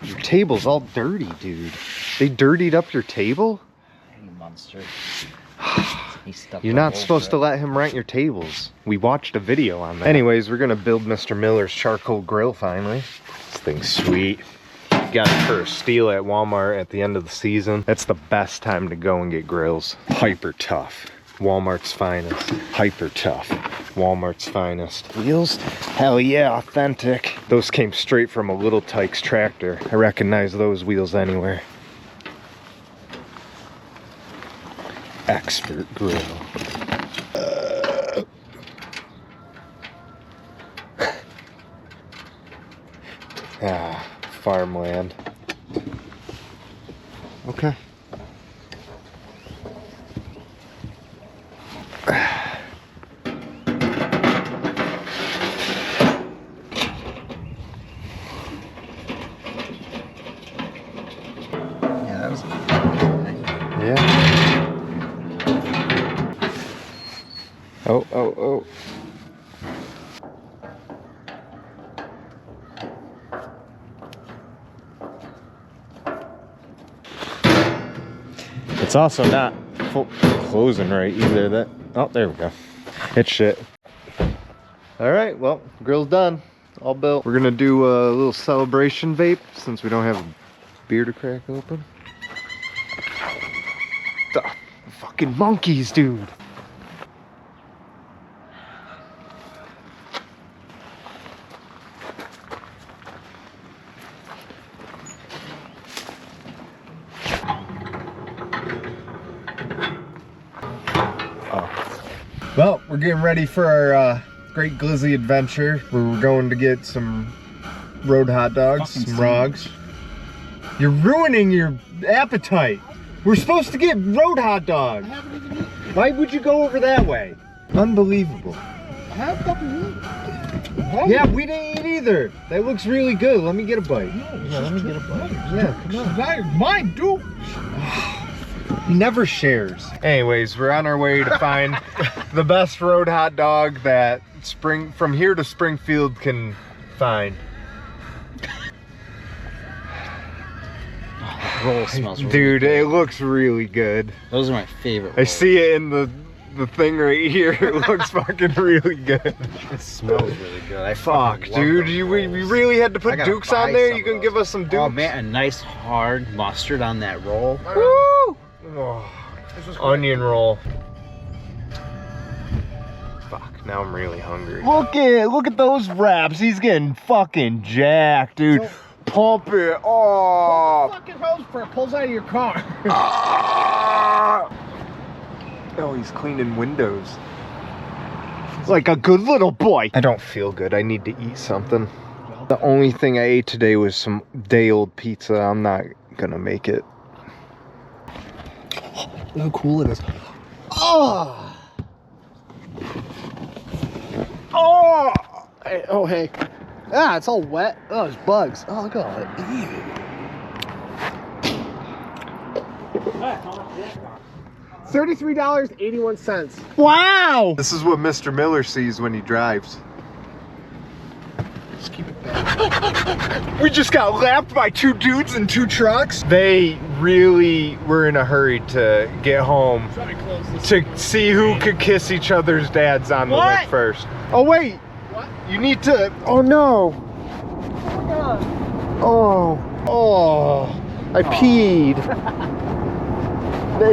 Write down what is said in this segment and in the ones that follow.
Your table's all dirty, dude. They dirtied up your table? You monster. You're not supposed to let him rent your tables. We watched a video on that. Anyways, we're gonna build Mr. Miller's charcoal grill finally. This thing's sweet. Got it for a steal at Walmart at the end of the season. That's the best time to go and get grills. Hyper tough. Walmart's finest. Hyper tough. Walmart's finest. Wheels? Hell yeah, authentic. Those came straight from a Little Tykes tractor. I recognize those wheels anywhere. Expert grill. Farmland. Okay. Yeah, that was a good thing. Yeah. Oh. It's also not full closing right either. That, oh, there we go. It's shit. All right, well, grill's done. All built. We're gonna do a little celebration vape since we don't have a beer to crack open. The fucking monkeys, dude. Well, we're getting ready for our great glizzy adventure. We're going to get some road hot dogs, some rogs. You're ruining your appetite. We're supposed to get road hot dogs. Why would you go over that way? Unbelievable. Yeah, we didn't eat either. That looks really good. Let me get a bite. Yeah, let me get a bite. Yeah, come on. That's mine, dude. He never shares. Anyways, we're on our way to find the best road hot dog that from here to Springfield can find. Oh, the roll smells really Dude, good. it looks really good. Those are my favorite rolls. I see it in the thing right here. It looks fucking really good. It smells really good. I Fuck, fucking love dude, those we rolls. really had to I put gotta Dukes on buy there? some You of can those. give us some Dukes? Oh man, a nice hard mustard on that roll. Woo! Oh, onion roll. Fuck, now I'm really hungry. Look at those wraps. He's getting fucking jacked, dude. So, Pump it. Oh. fucking hose for it pulls out of your car. Oh, he's cleaning windows. Like a good little boy. I don't feel good. I need to eat something. The only thing I ate today was some day-old pizza. I'm not gonna make it. Look how cool it is. Oh! Oh! Hey, oh, hey. Ah, it's all wet. Oh, there's bugs. Oh, look at all that. $33.81. Wow! This is what Mr. Miller sees when he drives. Just keep it back. We just got lapped by two dudes in two trucks. They really were in a hurry to get home to see who could kiss each other's dads on the lips first. Oh wait, What? you need to, oh no. Oh, I peed.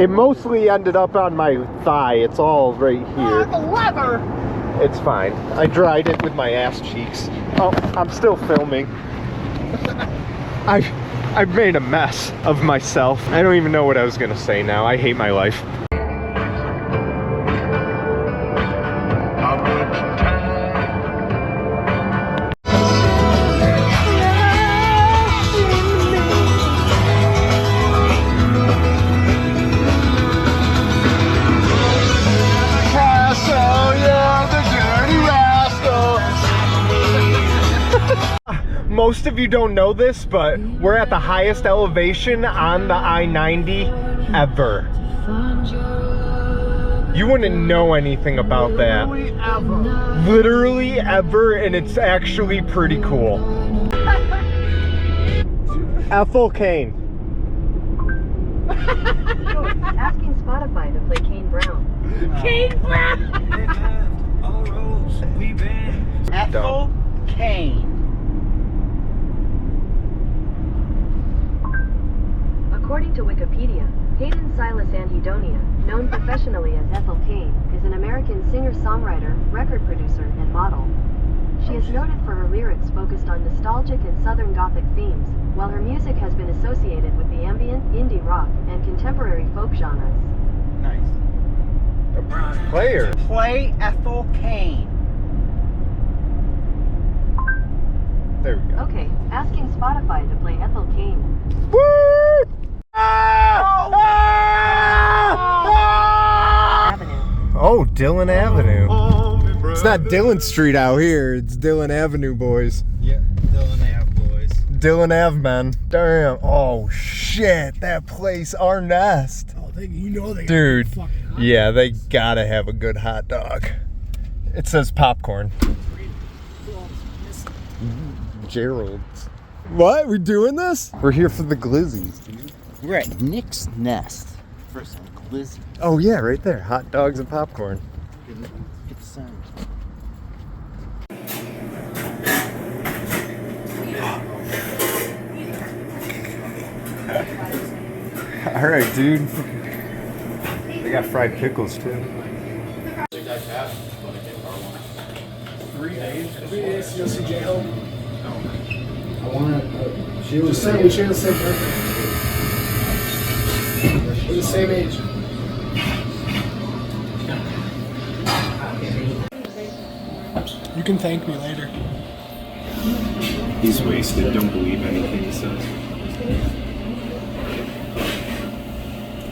It mostly ended up on my thigh. It's all right here. The leather! It's fine. I dried it with my ass cheeks. Oh, I'm still filming. I've made a mess of myself. I don't even know what I was gonna say now. I hate my life. Most of you don't know this, but we're at the highest elevation on the I-90 ever. You wouldn't know anything about that. Literally ever, and it's actually pretty cool. Ethel Kane. Asking Spotify to play Kane Brown. Kane Brown! Ethel Kane. According to Wikipedia, Hayden Silas Anhedonia, known professionally as Ethel Kane, is an American singer-songwriter, record producer, and model. She is noted for her lyrics focused on nostalgic and Southern Gothic themes, while her music has been associated with the ambient, indie rock, and contemporary folk genres. Nice. Player. Play Ethel Kane. There we go. Okay, asking Spotify to play Ethel Kane. Woo! Avenue. Oh, Dillon Avenue. It's not Dillon Street out here. It's Dillon Avenue, boys. Yeah, Dillon Ave boys. Dillon Ave, man. Damn. Oh, shit. That place, our nest. Oh, you know they Dude. got fucking hot. Yeah, they gotta have a good hot dog. It says popcorn. Gerald's. What? We doing this? We're here for the glizzies, dude. We're at Nick's Nest for some glizzy. Oh, yeah, right there. Hot dogs and popcorn. Get the sound. All right, dude. They got fried pickles, too. 3 days. 3 days to go see J-Hope. I want to. She was saying we share the same birthday. We're the same age. You can thank me later. He's wasted. Don't believe anything he says.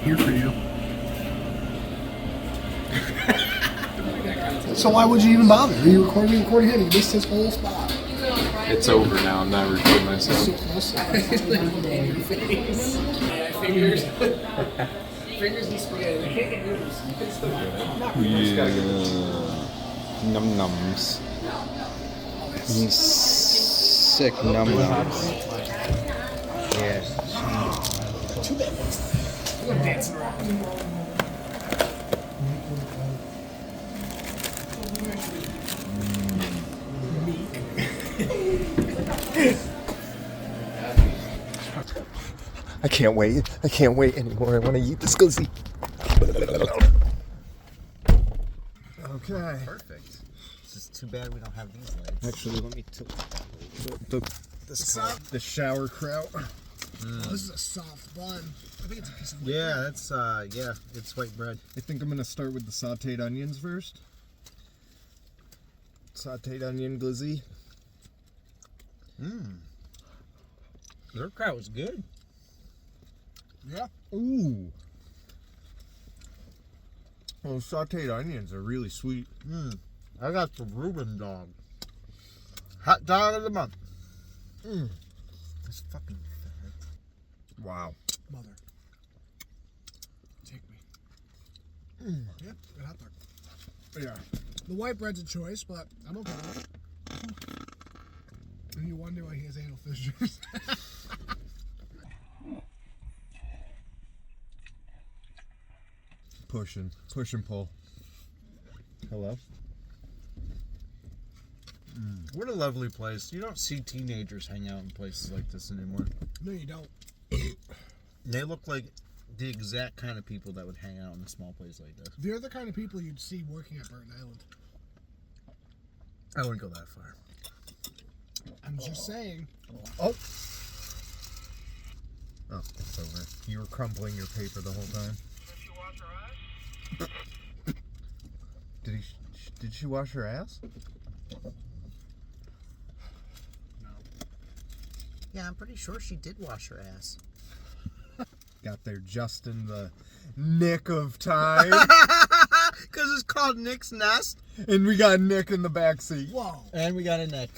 Here for you. So why would you even bother? Are you recording me? Recording him. You missed his whole spot. It's over now. I'm not recording myself. Fingers. Fingers and spaghetti. They can't get noodles. You can still Num nums. Sick num nums. Yes. Too bad. I'm dancing around. I can't wait. I can't wait anymore. I want to eat this glizzy. Okay. Perfect. It's just too bad we don't have these lights. Actually, let me tilt the shower kraut. Oh, this is a soft bun. I think it's a piece of Yeah, that's it's white bread. I think I'm gonna start with the sauteed onions first. Sauteed onion glizzy. Their kraut was good. Yeah. Ooh. Well, sauteed onions are really sweet. I got the Reuben dog. Hot dog of the month. That's fucking fat. Wow. Mother. Take me. Yeah, good hot dog. Yeah. The white bread's a choice, but I'm okay with it. And you wonder why he has anal fissures. Push and pull. Hello? What a lovely place. You don't see teenagers hang out in places like this anymore. No, you don't. They look like the exact kind of people that would hang out in a small place like this. They're the kind of people you'd see working at Burton Island. I wouldn't go that far. I'm just saying. Oh, it's over. You were crumpling your paper the whole time. Did she wash her ass? No. Yeah, I'm pretty sure she did wash her ass. Got there just in the nick of time. Because it's called Nick's Nest. And we got Nick in the back seat. Whoa. And we got a Nick.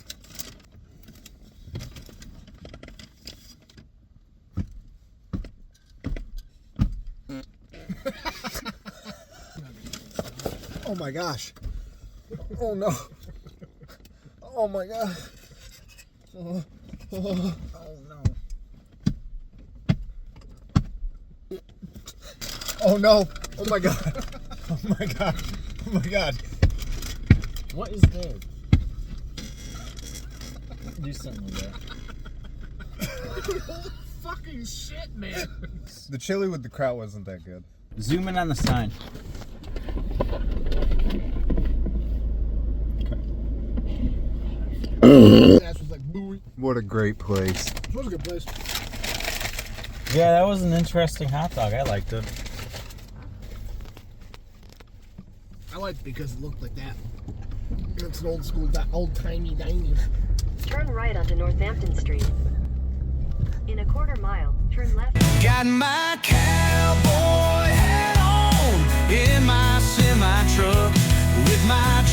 Oh my gosh. Oh no. Oh my god. Oh no. Oh no! Oh my god! Oh my god! Oh my god! What is there? Do something with that. Fucking shit, man. The chili with the kraut wasn't that good. Zoom in on the sign. Ass was like booey. What a great place. It was a good place. Yeah, that was an interesting hot dog. I liked it. I liked it because it looked like that. It's an old school, old-timey dining. Turn right onto Northampton Street. In a quarter mile, turn left. Got my cowboy hat on in my semi-truck with my